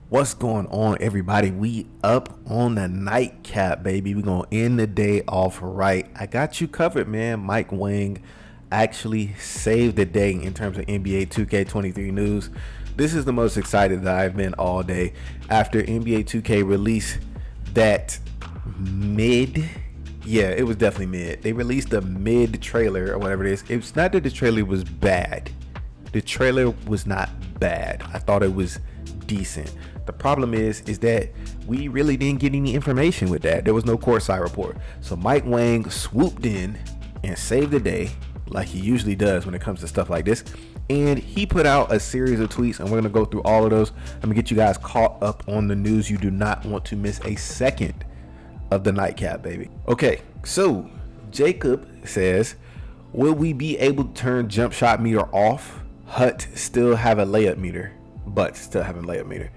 What's going on, everybody? We up on the nightcap, baby. We're gonna end the day off right. I got you covered, man. Wang actually saved the day in terms of NBA 2K23 news. This is the most excited that I've been all day after NBA 2K released that it was definitely mid. They released the mid trailer or whatever it is. It's not that the trailer was bad. The trailer was not bad. I thought it was decent. The problem is that we really didn't get any information with that. There was no courtside report. So Wang swooped in and saved the day like he usually does when it comes to stuff like this. And he put out a series of tweets, and we're going to go through all of those. I'm going to get you guys caught up on the news. You do not want to miss a second of the nightcap, baby. Okay, so Jacob says, will we be able to turn jump shot meter off? Hut still have a layup meter. But still having layup meter.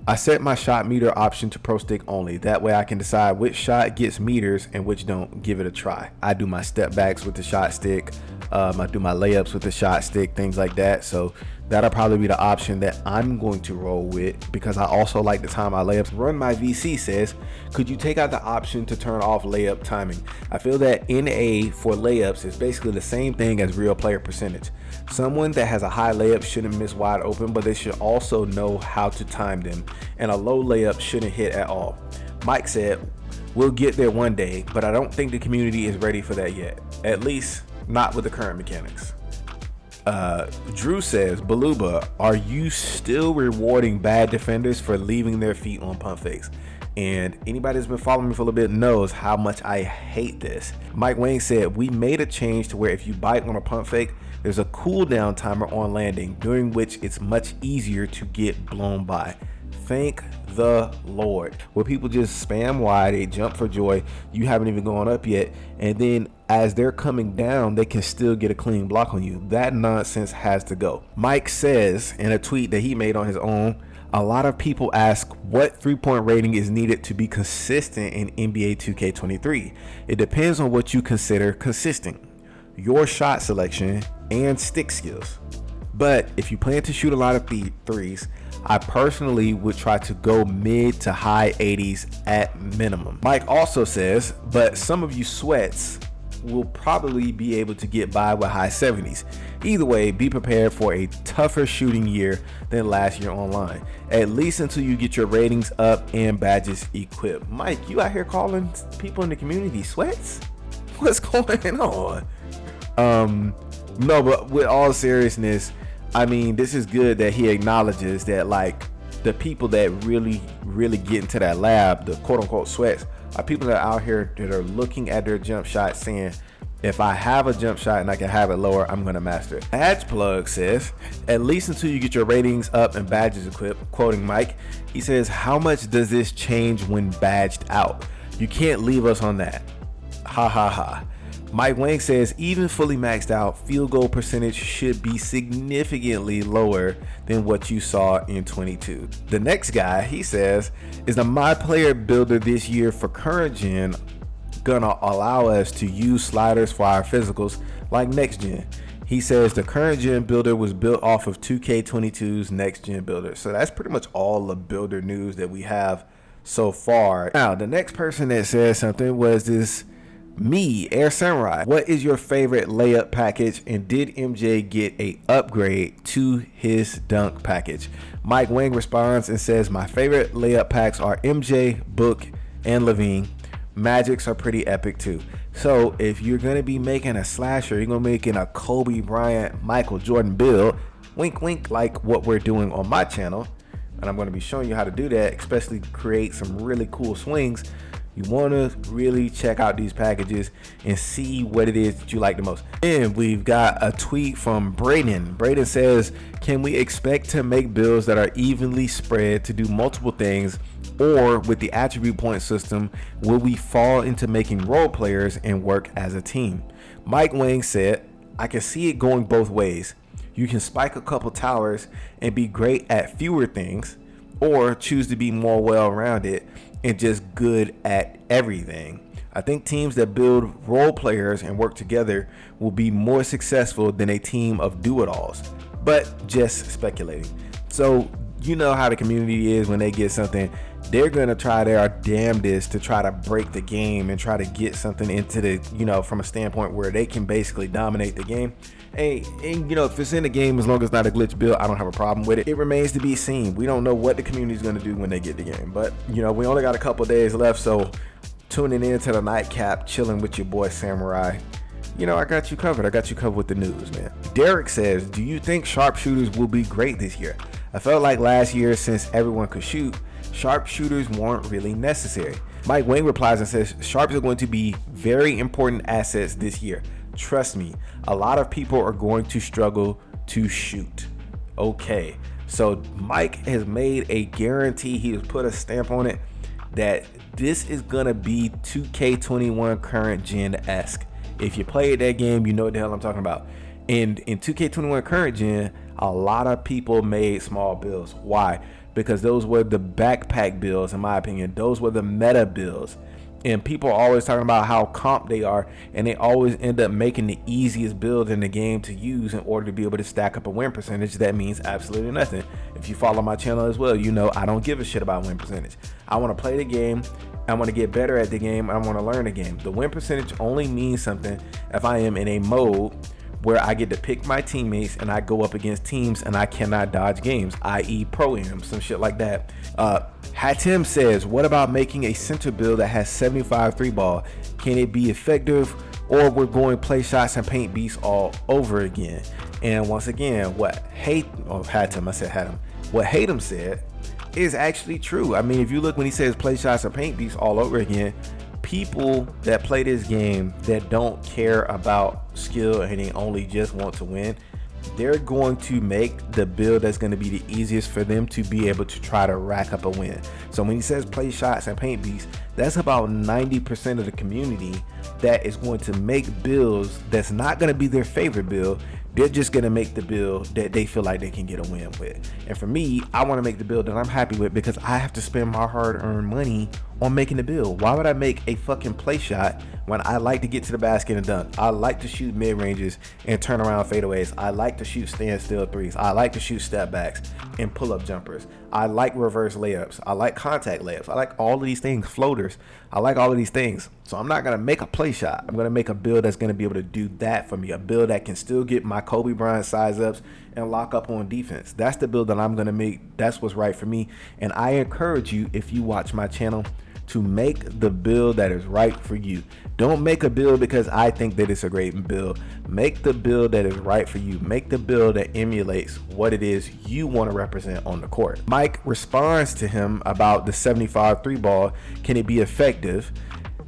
I set my shot meter option to pro stick only. That way I can decide which shot gets meters and which don't. Give it a try. I do my step backs with the shot stick. I do my layups with the shot stick, things like that. So that'll probably be the option that I'm going to roll with, because I also like to time my layups. Run My VC says, could you take out the option to turn off layup timing? I feel that NA for layups is basically the same thing as real player percentage. Someone that has a high layup shouldn't miss wide open, but they should also know how to time them, and a low layup shouldn't hit at all. Mike said, we'll get there one day, but I don't think the community is ready for that yet, at least not with the current mechanics. Drew says, Baluba, are you still rewarding bad defenders for leaving their feet on pump fakes? And anybody that's been following me for a little bit knows how much I hate this. Wang said, we made a change to where if you bite on a pump fake, there's a cooldown timer on landing, during which it's much easier to get blown by. Thank the Lord. Where people just spam wide, they jump for joy, you haven't even gone up yet, and then as they're coming down, they can still get a clean block on you. That nonsense has to go. Mike says in a tweet that he made on his own, a lot of people ask what 3-point rating is needed to be consistent in NBA 2K23. It depends on what you consider consistent, your shot selection and stick skills. But if you plan to shoot a lot of threes, I personally would try to go mid to high 80s at minimum. Mike also says, but some of you sweats will probably be able to get by with high 70s. Either way, be prepared for a tougher shooting year than last year online, at least until you get your ratings up and badges equipped. Mike, you out here calling people in the community sweats? What's going on? No, but with all seriousness, I mean, this is good that he acknowledges that, like, the people that really get into that lab, the quote unquote sweats, are people that are out here that are looking at their jump shot saying, if I have a jump shot and I can have it lower, I'm going to master it. Badge Plug says, at least until you get your ratings up and badges equipped, quoting Mike. He says, how much does this change when badged out? You can't leave us on that. Ha ha ha. Wang says, even fully maxed out, field goal percentage should be significantly lower than what you saw in 22. The next guy, he says, is the My Player builder this year for current gen gonna allow us to use sliders for our physicals like next gen? He says the current gen builder was built off of 2K22's next gen builder. So that's pretty much all the builder news that we have so far. Now, the next person that said something was this Air Samurai. What is your favorite layup package, and did MJ get a upgrade to his dunk package? Wang responds and says, my favorite layup packs are MJ, Book, and Levine. Magics are pretty epic too. So if you're gonna be making a slasher, you're gonna be making a Kobe Bryant, Michael Jordan build, wink wink, like what we're doing on my channel, and I'm gonna be showing you how to do that, especially create some really cool swings. You want to really check out these packages and see what it is that you like the most. And we've got a tweet from Braden. Braden says, can we expect to make builds that are evenly spread to do multiple things, or with the attribute point system, will we fall into making role players and work as a team? Wang said, I can see it going both ways. You can spike a couple towers and be great at fewer things, or choose to be more well-rounded and just good at everything. I think teams that build role players and work together will be more successful than a team of do-it-alls, but just speculating. So you know how the community is when they get something. They're going to try their damnedest to try to break the game and try to get something into the, from a standpoint where they can basically dominate the game. And if it's in the game, as long as it's not a glitch build, I don't have a problem with it. It remains to be seen. We don't know what the community is going to do when they get the game. But, we only got a couple days left. So tuning in to the nightcap, chilling with your boy Samurai. I got you covered. I got you covered with the news, man. Derek says, do you think sharpshooters will be great this year? I felt like last year, since everyone could shoot, sharpshooters weren't really necessary. Mike Wang replies and says, sharps are going to be very important assets this year. Trust me, a lot of people are going to struggle to shoot. Okay, so Mike has made a guarantee, he has put a stamp on it, that this is going to be 2K21 current gen-esque. If you played that game, you know what the hell I'm talking about. And in 2K21 current gen, a lot of people made small builds. Why? Because those were the backpack builds, in my opinion. Those were the meta builds. And people are always talking about how comp they are, and they always end up making the easiest build in the game to use in order to be able to stack up a win percentage. That means absolutely nothing. If you follow my channel as well, I don't give a shit about win percentage. I want to play the game, I want to get better at the game, I want to learn the game. The win percentage only means something if I am in a mode where I get to pick my teammates and I go up against teams and I cannot dodge games, i.e. pro-am, some shit like that. Hatim says, what about making a center build that has 75 3-ball? Can it be effective, or we're going play shots and paint beasts all over again? And once again, what Hatim said is actually true. I mean, if you look when he says play shots and paint beasts all over again, people that play this game that don't care about skill and they only just want to win, they're going to make the build that's going to be the easiest for them to be able to try to rack up a win. So when he says play shots and paint beasts, that's about 90% of the community that is going to make builds that's not going to be their favorite build. They're just going to make the build that they feel like they can get a win with. And for me, I want to make the build that I'm happy with, because I have to spend my hard-earned money on making the build. Why would I make a fucking play shot when I like to get to the basket and dunk? I like to shoot mid-ranges and turn around fadeaways. I like to shoot standstill threes. I like to shoot step backs and pull-up jumpers. I like reverse layups. I like contact layups. I like all of these things, floaters. I like all of these things. So I'm not going to make a play shot. I'm going to make a build that's going to be able to do that for me. A build that can still get my Kobe Bryant size ups and lock up on defense. That's the build that I'm going to make. That's what's right for me. And I encourage you, if you watch my channel, to make the build that is right for you. Don't make a build because I think that it's a great build. Make the build that is right for you. Make the build that emulates what it is you want to represent on the court. Mike responds to him about the 75 3-ball. Can it be effective?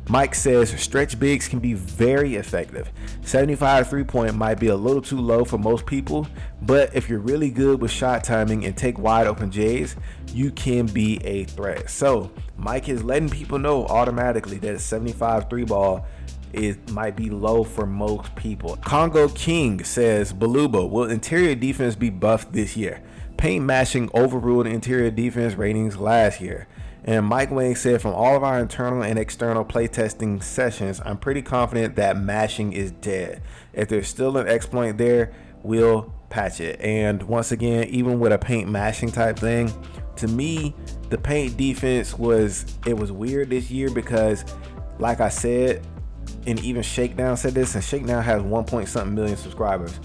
Mike says stretch bigs can be very effective. 75 3-point might be a little too low for most people, but if you're really good with shot timing and take wide open J's, you can be a threat. So Mike is letting people know automatically that a 75 3-ball might be low for most people. Congo King says, Baluba, will interior defense be buffed this year? Paint mashing overruled interior defense ratings last year. And Mike Wang said, from all of our internal and external playtesting sessions, I'm pretty confident that mashing is dead. If there's still an exploit there, we'll patch it. And once again, even with a paint mashing type thing, to me, the paint defense was weird this year because, like I said, and even Shakedown said this, and Shakedown has 1.something million subscribers.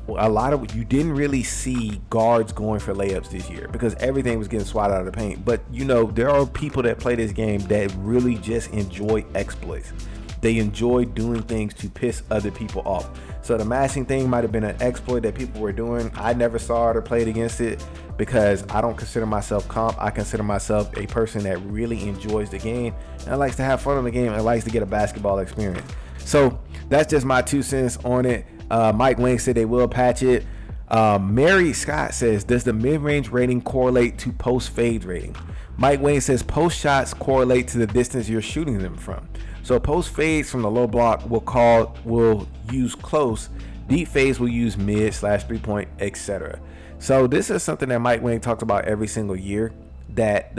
You didn't really see guards going for layups this year because everything was getting swatted out of the paint. But there are people that play this game that really just enjoy exploits. They enjoy doing things to piss other people off. So the mashing thing might have been an exploit that people were doing. I never saw it or played against it because I don't consider myself comp. I consider myself a person that really enjoys the game and likes to have fun on the game and likes to get a basketball experience. So that's just my 2 cents on it. Mike Wang said they will patch it. Mary Scott says, does the mid-range rating correlate to post fade rating? Mike Wang says post shots correlate to the distance you're shooting them from. So post fades from the low block will use close. Deep fades will use mid / 3-point, etc. So this is something that Mike Wang talks about every single year, that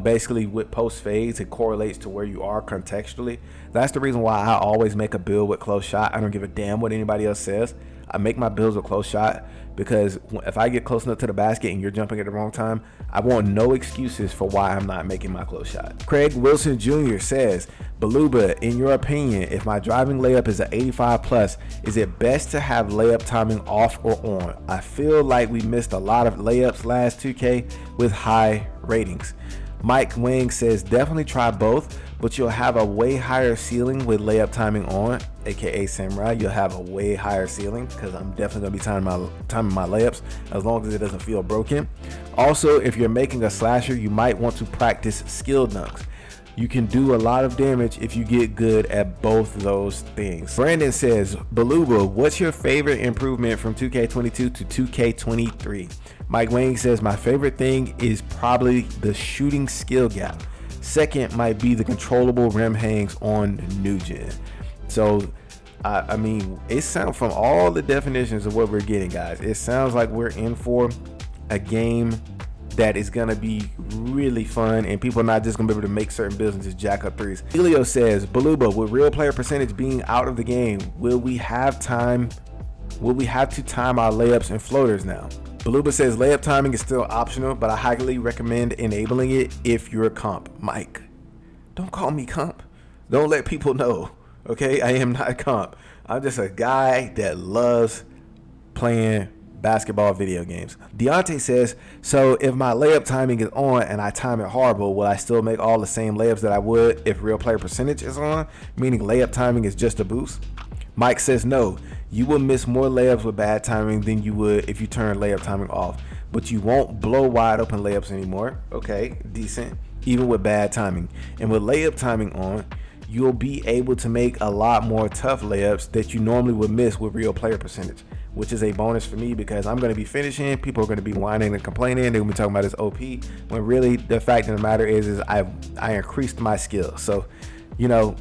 basically with post fades, it correlates to where you are contextually. That's the reason why I always make a build with close shot. I don't give a damn what anybody else says. I make my builds with close shot, because if I get close enough to the basket and you're jumping at the wrong time, I want no excuses for why I'm not making my close shot. Craig Wilson Jr. says, Baluba, in your opinion, if my driving layup is an 85 plus, is it best to have layup timing off or on? I feel like we missed a lot of layups last 2K with high ratings. Mike Wang says, definitely try both, but you'll have a way higher ceiling with layup timing on, aka Samurai. You'll have a way higher ceiling, because I'm definitely gonna be timing my layups as long as it doesn't feel broken. Also, if you're making a slasher, you might want to practice skill dunks. You can do a lot of damage if you get good at both those things. Brandon says, Baluba, what's your favorite improvement from 2K22 to 2K23? Mike Wang says, my favorite thing is probably the shooting skill gap. Second might be the controllable rim hangs on new gen. So, I mean, it sounds, from all the definitions of what we're getting, guys, it sounds like we're in for a game that is gonna be really fun, and people are not just gonna be able to make certain builds and just jack up threes. Elio says, Baluba, with real player percentage being out of the game, will we have to time our layups and floaters now? Baluba says layup timing is still optional, but I highly recommend enabling it if you're a comp. Mike, don't call me comp. Don't let people know, okay? I am not a comp. I'm just a guy that loves playing basketball video games. Deontay says, so if my layup timing is on and I time it horrible, will I still make all the same layups that I would if real player percentage is on, meaning layup timing is just a boost? Mike says, no, you will miss more layups with bad timing than you would if you turn layup timing off, but you won't blow wide open layups anymore. Okay, decent, even with bad timing. And with layup timing on, you'll be able to make a lot more tough layups that you normally would miss with real player percentage, which is a bonus for me, because I'm going to be finishing. People are going to be whining and complaining. They're going to be talking about this OP, when really the fact of the matter is I increased my skill. So, you know,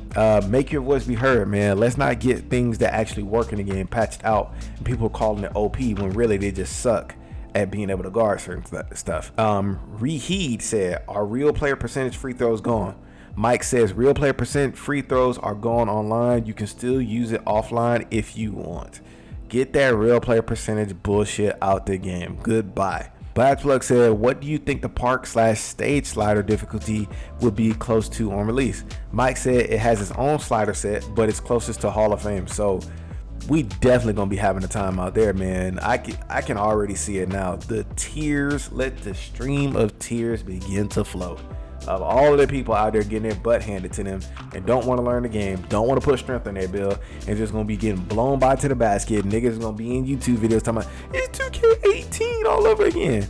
make your voice be heard, man. Let's not get things that actually work in the game patched out and people calling it OP when really they just suck at being able to guard certain stuff. Reheed said, are real player percentage free throws gone? Mike says, real player percent free throws are gone online. You can still use it offline if you want. Get that real player percentage bullshit out the game. Goodbye. Black Plug said, what do you think the park/stage slider difficulty would be close to on release? Mike said it has its own slider set, but it's closest to Hall of Fame. So we definitely gonna be having a time out there, man. I can already see it now. The tears, let the stream of tears begin to flow. Of all of the people out there getting their butt handed to them and don't want to learn the game, don't want to put strength in their build, and just gonna be getting blown by to the basket. Niggas gonna be in YouTube videos talking about it's 2K18 all over again.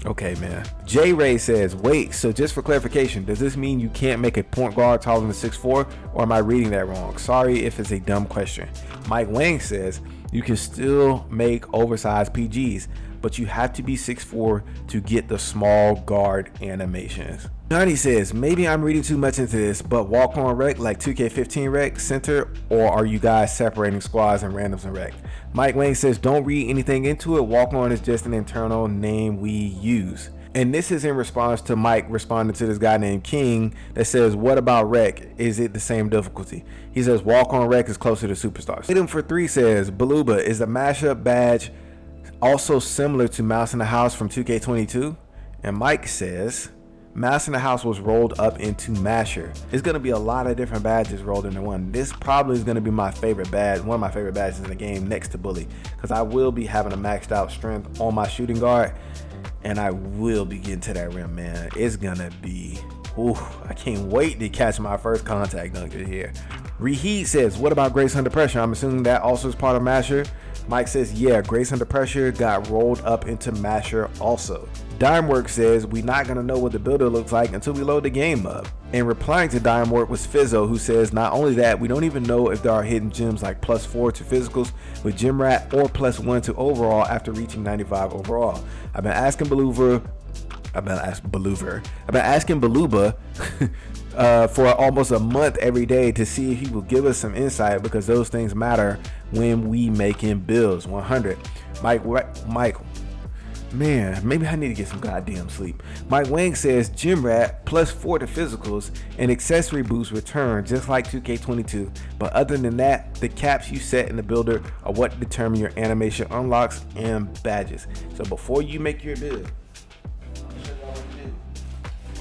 Okay, man. J Ray says, wait, so just for clarification, does this mean you can't make a point guard taller than 6'4", or am I reading that wrong? Sorry if it's a dumb question. Mike Wang says, you can still make oversized PGs, but you have to be 6'4" to get the small guard animations. Johnny says, maybe I'm reading too much into this, but walk on rec like 2K15 rec center, or are you guys separating squads and randoms and rec? Mike Wang says, don't read anything into it. Walk on is just an internal name we use. And this is in response to Mike responding to this guy named King that says, what about rec? Is it the same difficulty? He says, walk on rec is closer to superstars. Item for 3 says, Baluba, is the mashup badge also similar to Mouse in the House from 2K22? And Mike says, Mouse in the House was rolled up into Masher. It's going to be a lot of different badges rolled into one. This probably is going to be my favorite badge, one of my favorite badges in the game next to Bully, because I will be having a maxed out strength on my shooting guard, and I will be getting to that rim, man. It's going to be, ooh, I can't wait to catch my first contact dunker here. Reheat says, what about Grace Under Pressure? I'm assuming that also is part of Masher. Mike says, yeah, Grace Under Pressure got rolled up into Masher also. Dimework says, we're not going to know what the builder looks like until we load the game up. And replying to Dimework was Fizzo, who says, not only that, we don't even know if there are hidden gems like +4 to physicals with gym rat or +1 to overall after reaching 95 overall. I've been asking Baluba for almost a month every day to see if he will give us some insight, because those things matter when we making builds. 100. Mike Man, maybe I need to get some goddamn sleep. Mike Wang says gym rat +4 to physicals and accessory boosts return just like 2K22. But other than that, the caps you set in the builder are what determine your animation unlocks and badges. So before you make your build, I'll show y'all what to do.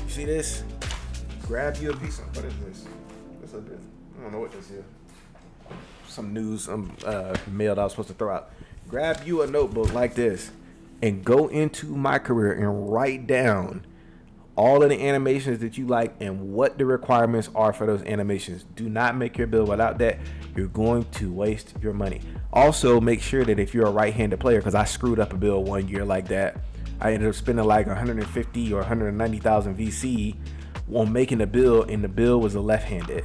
You see this? Grab you a piece of, what is this? What's up this? I don't know what this is. Some news mail that I was supposed to throw out. Grab you a notebook like this and go into MYCAREER and write down all of the animations that you like and what the requirements are for those animations. Do not make your build without that. You're going to waste your money. Also, make sure that if you're a right-handed player, because I screwed up a build one year like that. I ended up spending like 150 or 190,000 VC on making a build, and the build was a left-handed.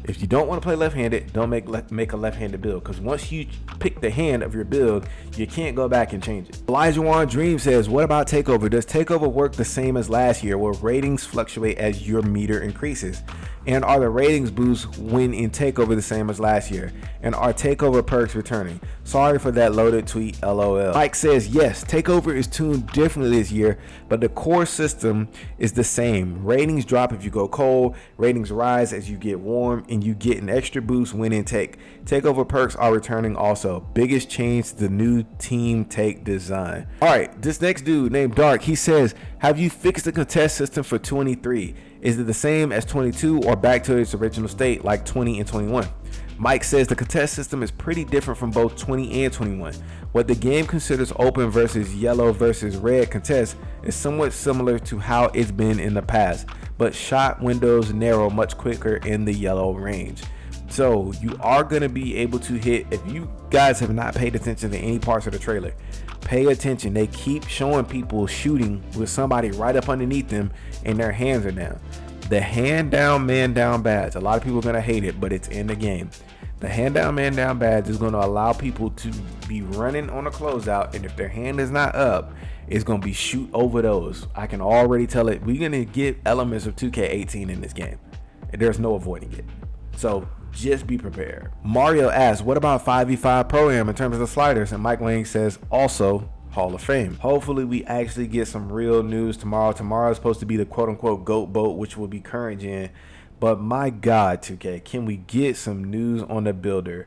If you don't want to play left-handed, don't make a left-handed build, because once you pick the hand of your build, you can't go back and change it. Elijah Juan Dream says, what about Takeover? Does Takeover work the same as last year, where ratings fluctuate as your meter increases? And are the ratings boosts when in Takeover the same as last year? And are Takeover perks returning? Sorry for that loaded tweet, LOL. Mike says, yes, Takeover is tuned differently this year, but the core system is the same. Ratings drop if you go cold, ratings rise as you get warm, and you get an extra boost when in take. Takeover perks are returning also. Biggest change, the new team take design. All right, this next dude named Dark, he says, have you fixed the contest system for 23? Is it the same as 22 or back to its original state like 20 and 21? Mike says the contest system is pretty different from both 20 and 21. What the game considers open versus yellow versus red contest is somewhat similar to how it's been in the past, but shot windows narrow much quicker in the yellow range. So you are going to be able to hit, if you guys have not paid attention to any parts of the trailer, pay attention. They keep showing people shooting with somebody right up underneath them and their hands are down. The hand down, man down badge, a lot of people are going to hate it, but it's in the game. The hand down, man down badge is going to allow people to be running on a closeout, and if their hand is not up, it's going to be shoot over those. I can already tell it. We're going to get elements of 2K18 in this game. There's no avoiding it. So just be prepared. Mario asks, what about 5v5 Pro-Am in terms of the sliders? And Mike Wang says, also Hall of Fame. Hopefully we actually get some real news tomorrow. Tomorrow is supposed to be the quote-unquote GOAT boat, which will be current gen. But my God, 2K, can we get some news on the builder?